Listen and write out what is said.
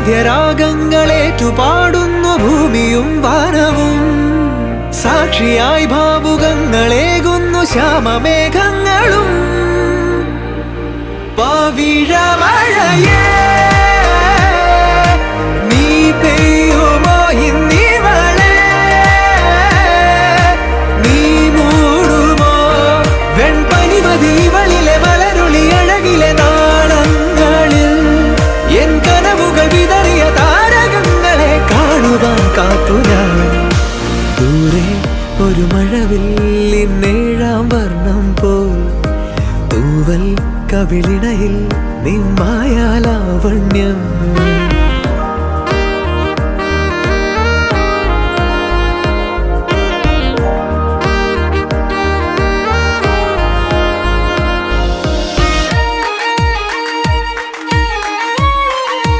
വാദ്യരാഗങ്ങളേറ്റുപാടുന്നു ഭൂമിയും വാനവും. സാക്ഷിയായി ഭാവുകങ്ങളേകുന്നു ശ്യാമമേഘങ്ങളും. പവിഴമഴയേ നീ പെയ്യുമോ ഇന്നിവളെ, നീ മൂടുമോ വെൺപനിമതിവളിലെ വളരുളി അഴകിലെ നാളങ്ങളിൽ. എൻ കനവുകൾ വിതറിയ താരകങ്ങളെ കാണുവാൻ കാത്തു ഞാൻ. ദൂരെ ഒരു മഴവില്ലിന്നേഴാം വർണ്ണം പോൽ തൂവൽ കവിളിണയിൽ നിമ്മായാലാവണ്യം.